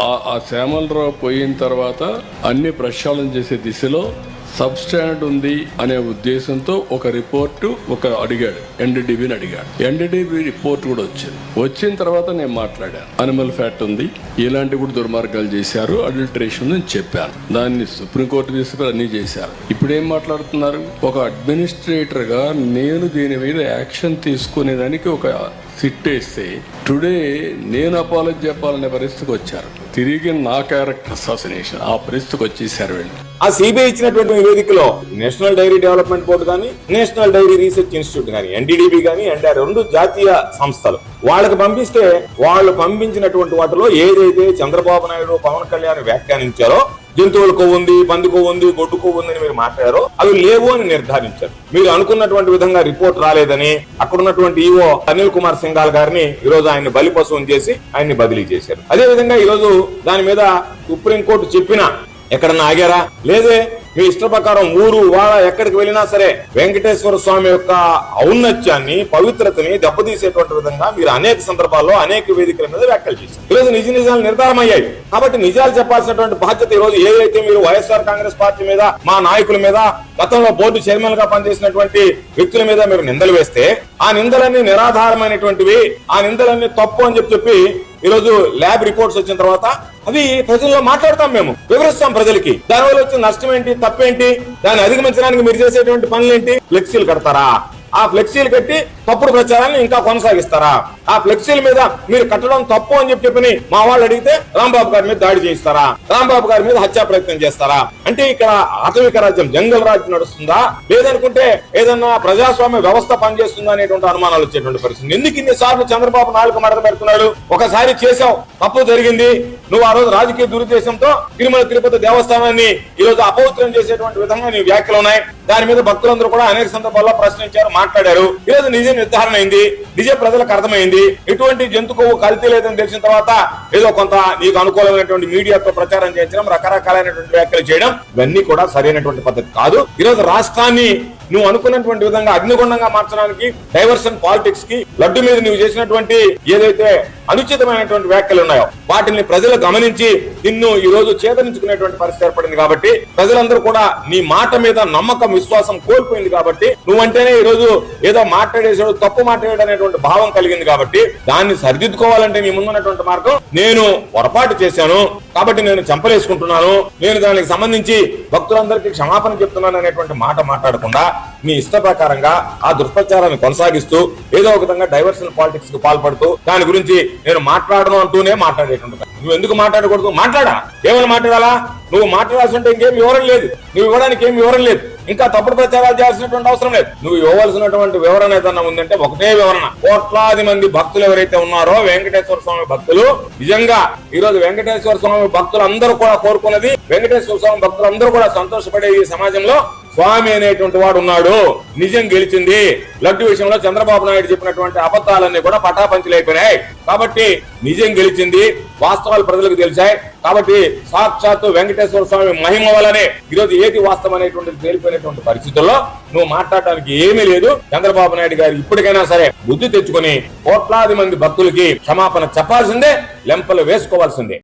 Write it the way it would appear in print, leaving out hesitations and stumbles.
ఆ శ్యామలరావు పోయిన తర్వాత అన్ని ప్రక్షాళన చేసే దిశలో సబ్ స్టాండర్డ్ ఉంది అనే ఉద్దేశంతో ఒక రిపోర్టు అడిగాడు, ఎన్డీడీబీని అడిగాడు. ఎన్డీడీబీ రిపోర్ట్ కూడా వచ్చిన తర్వాత నేను మాట్లాడాను. అనిమల్ ఫ్యాట్ ఉంది, ఇలాంటి కూడా దుర్మార్గాలు చేశారు, అడల్టరేషన్ అని చెప్పాను. దాన్ని సుప్రీంకోర్టు తీసుకుని అన్ని చేశారు. ఇప్పుడు ఏం మాట్లాడుతున్నారు? ఒక అడ్మినిస్ట్రేటర్ గా నేను దీని మీద యాక్షన్ తీసుకునేదానికి ఒక సిట్ వేస్తే టుడే నేను అపాలజీ చెప్పాలనే పరిస్థితికి వచ్చారు. తిరిగి నా క్యారెక్టర్ అసాసినేషన్ ఆ పరిస్థితికి వచ్చేసారు వీళ్ళు. ఆ సిబిఐ ఇచ్చినటువంటి నివేదికలో నేషనల్ డైరీ డెవలప్మెంట్ బోర్డు కానీ, నేషనల్ డైరీ రీసెర్చ్ ఇన్స్టిట్యూట్ కానీ, ఎన్డీడీబీ కానీ, ఎన్డీఆర్ రెండు జాతీయ సంస్థలు వాళ్ళకి పంపిస్తే వాళ్ళు పంపించినటువంటి వాటిలో ఏదైతే చంద్రబాబు నాయుడు, పవన్ కళ్యాణ్ వ్యాఖ్యానించారో జంతువుల కొవ్వు ఉంది, పంది కొవ్వు ఉంది, గొడ్డు కొవ్వు ఉంది అని మీరు మాట్లాడారో అవి లేవు అని నిర్ధారించారు. మీరు అనుకున్నటువంటి విధంగా రిపోర్ట్ రాలేదని అక్కడ ఉన్నటువంటి ఈవో అనిల్ కుమార్ సింఘాల్ గారిని ఈ రోజు ఆయన బలిపశువుని చేసి ఆయన్ని బదిలీ చేశారు. అదే విధంగా ఈ రోజు దాని మీద సుప్రీంకోర్టు చెప్పినా ఎక్కడన్నా ఆగారా? లేదే. మీ ఇష్ట ప్రకారం ఊరు వాళ్ళ ఎక్కడికి వెళ్ళినా సరే వెంకటేశ్వర స్వామి యొక్క ఔన్నత్యాన్ని, పవిత్రతని దెబ్బతీసేటువంటి విధంగా మీరు అనేక సందర్భాల్లో అనేక వేదికల మీద వ్యాఖ్యలు చేశారు. ఈరోజు నిజాలు నిర్ధారణ అయ్యాయి. కాబట్టి నిజాలు చెప్పాల్సినటువంటి బాధ్యత ఈరోజు ఏదైతే మీరు వైఎస్ఆర్ కాంగ్రెస్ పార్టీ మీద, మా నాయకుల మీద, గతంలో బోర్డు చైర్మన్ గా పనిచేసినటువంటి వ్యక్తుల మీద మీరు నిందలు వేస్తే ఆ నిందలన్నీ నిరాధారమైనటువంటివి, ఆ నిందలన్నీ తప్పు అని చెప్పి ఈరోజు ల్యాబ్ రిపోర్ట్స్ వచ్చిన తర్వాత అవి ప్రజల్లో మాట్లాడతాం, మేము వివరిస్తాం ప్రజలకి. దానివల్ల వచ్చిన నష్టం ఏంటి, తప్పేంటి, దాన్ని అధిగమించడానికి మీరు చేసేటువంటి పనులేంటి? ఫ్లెక్సీలు కడతారా? ఆ ఫ్లెక్సీలు కట్టి తప్పుడు ప్రచారాన్ని ఇంకా కొనసాగిస్తారా? ఆ ఫ్లెక్సీల మీద మీరు కట్టడం తప్పు అని చెప్పి మా వాళ్ళు అడిగితే రాంబాబు గారి మీద దాడి చేయిస్తారా? రాంబాబు గారి మీద హత్యా ప్రయత్నం చేస్తారా? అంటే ఇక్కడ ఆటవిక రాజ్యం, జంగల్ రాజ్యం నడుస్తుందా, లేదనుకుంటే ఏదన్నా ప్రజాస్వామ్య వ్యవస్థ పనిచేస్తుందా అనేటువంటి అనుమానాలు వచ్చేటువంటి పరిస్థితి. ఎందుకు ఇన్నిసార్లు చంద్రబాబు నాలుగు మడత పెడుతున్నాడు? ఒకసారి చేశావు, తప్పు జరిగింది, నువ్వు ఆ రోజు రాజకీయ దురుద్దేశంతో తిరుమల తిరుపతి దేవస్థానాన్ని ఈ రోజు అపవిత్రం చేసేటువంటి విధంగా నీ వ్యాఖ్యలు ఉన్నాయి. దాని మీద భక్తులందరూ కూడా అనేక సందర్భాల్లో ప్రశ్నించారు, మాట్లాడారు. ఈ రోజు నిజం నిర్ధారణ అయింది, నిజం ప్రజలకు అర్థమైంది. ఎటువంటి జంతు కొవ్వు కల్తీ లేదని తెలిసిన తర్వాత ఏదో కొంత నీకు అనుకూలమైనటువంటి మీడియాతో ప్రచారం చేయించడం, రకరకాలైనటువంటి వ్యాఖ్యలు చేయడం, ఇవన్నీ కూడా సరైనటువంటి పద్ధతి కాదు. ఈ రోజు రాష్ట్రాన్ని నువ్వు అనుకున్నటువంటి విధంగా అగ్నిగుండంగా మార్చడానికి, డైవర్షన్ పాలిటిక్స్ కి, లడ్డు మీద నువ్వు చేసినటువంటి ఏదైతే అనుచితమైనటువంటి వ్యాఖ్యలు ఉన్నాయో వాటిని ప్రజలు గమనించి నిన్ను ఈ రోజు చేతనించుకునేటువంటి పరిస్థితి ఏర్పడింది. కాబట్టి ప్రజలందరూ కూడా నీ మాట మీద నమ్మకం, విశ్వాసం కోల్పోయింది. కాబట్టి నువ్వంటేనే ఈ రోజు ఏదో మాట్లాడేసాడు, తప్పు మాట్లాడాడు అనేటువంటి భావం కలిగింది. కాబట్టి దాన్ని సరిదిద్దుకోవాలంటే నీ ముందున్నటువంటి మార్గం, నేను పొరపాటు చేశాను కాబట్టి నేను చంపలేసుకుంటున్నాను, నేను దానికి సంబంధించి భక్తులందరికీ క్షమాపణ చెప్తున్నాను అనేటువంటి మాట మాట్లాడకుండా మీ ఇష్ట ప్రకారంగా ఆ దుష్ప్రచారాన్ని కొనసాగిస్తూ ఏదో ఒక విధంగా డైవర్షన్ పాలిటిక్స్ కు పాల్పడుతూ దాని గురించి నేను మాట్లాడను అంటూనే మాట్లాడేటువంటి. నువ్వు ఎందుకు మాట్లాడకూడదు? మాట్లాడా, ఏమైనా మాట్లాడాలా? నువ్వు మాట్లాడాల్సి ఉంటే ఇంకేం వివరం లేదు, నువ్వు ఇవ్వడానికి ఏం వివరం లేదు, ఇంకా తప్పుడు ప్రచారాలు చేయాల్సినటువంటి అవసరం లేదు. నువ్వు ఇవ్వవలసినటువంటి వివరణ ఏదన్నా ఉందంటే ఒకటే వివరణ. కోట్లాది మంది భక్తులు ఎవరైతే ఉన్నారో వెంకటేశ్వర స్వామి భక్తులు, నిజంగా ఈ రోజు వెంకటేశ్వర స్వామి భక్తులు అందరూ కూడా కోరుకున్నది, వెంకటేశ్వర స్వామి భక్తులు అందరూ కూడా సంతోషపడే ఈ సమాజంలో స్వామి అనేటువంటి వాడు ఉన్నాడు. నిజం గెలిచింది. లడ్డు విషయంలో చంద్రబాబు నాయుడు చెప్పినటువంటి అబద్ధాలన్నీ కూడా పటాపంచలైపోయినాయి. కాబట్టి నిజం గెలిచింది, వాస్తవాలు ప్రజలకు తెలిసాయి. కాబట్టి సాక్షాత్తు వెంకటేశ్వర స్వామి మహిమ వల్లనే ఈరోజు ఏది వాస్తవం అనేటువంటి తేలిపోయినటువంటి పరిస్థితుల్లో నువ్వు మాట్లాడటానికి ఏమీ లేదు. చంద్రబాబు నాయుడు గారు ఇప్పటికైనా సరే బుద్ధి తెచ్చుకొని కోట్లాది మంది భక్తులకి క్షమాపణ చెప్పాల్సిందే, లెంపలు వేసుకోవాల్సిందే.